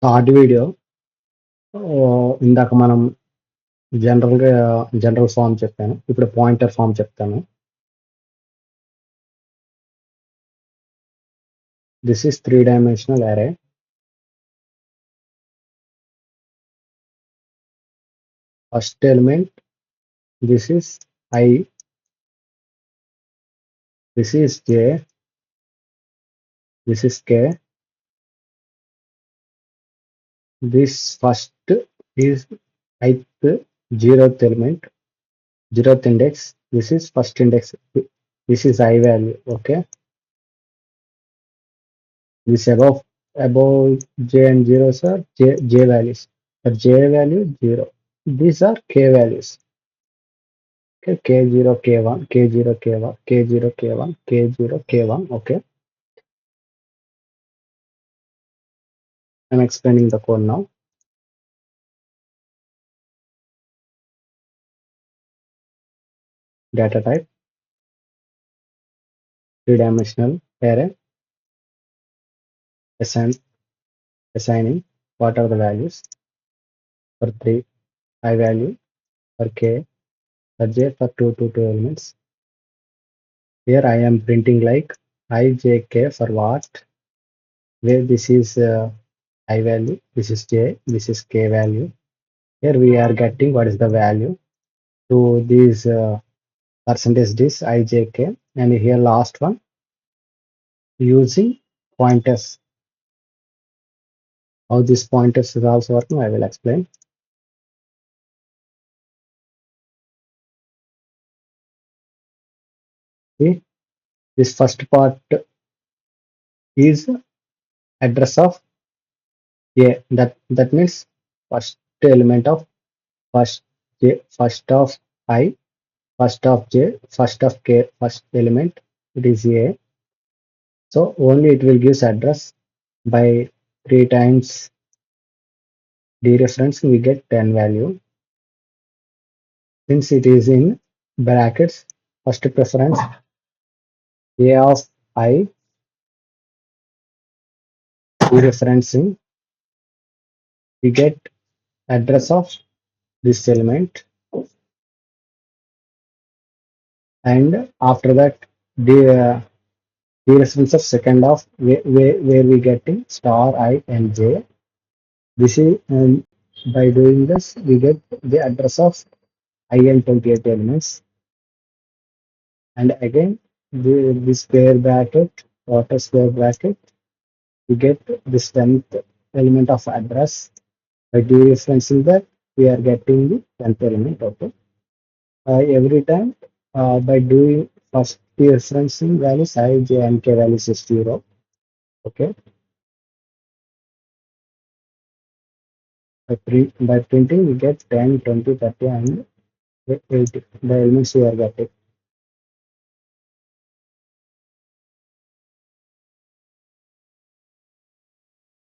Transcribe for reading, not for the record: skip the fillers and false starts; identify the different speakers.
Speaker 1: Short video ఇందాక మనం general form చెప్పాను. ఇప్పుడు పాయింటర్ ఫామ్ చెప్తాను. This is 3-dimensional array. First element, this is I, this is J, this is K. This first is ith zeroth element, zeroth index. This is first index. This is I value. Okay. This above J and zeros are J values. The J value 0. These are K values. Okay, K0, K1, K0, K1, K0, K1, K0, K1. Okay. I'm explaining the code now. Data type, 3-dimensional array. Assigning what are the values for 3, I value, for K, for J, for 2 elements. Here I am printing like I, J, K for what? Where this is I value, this is J, this is K value. Here we are getting what is the value to these percentage this I, J, K, and here last one using pointers. How this pointers is also working, I will explain. See, this first part is address of A. That means first element of first J, first of I, first of J, first of K, first element, it is A. So only it will give address by 3 times dereference, we get 10 value. Since it is in brackets, first preference A of I dereferencing, we get address of this element, and after that the dereference of second of where we getting star I and J. This is by doing this we get the address of IL 28 elements, and again this square bracket, outer square bracket, we get this 10th element of address. By dereferencing that we are getting the 10th element. Okay. Every time by doing first dereferencing values I, J and K values is 0. Okay. By printing we get 10, 20, 30 and 80, the elements we are getting.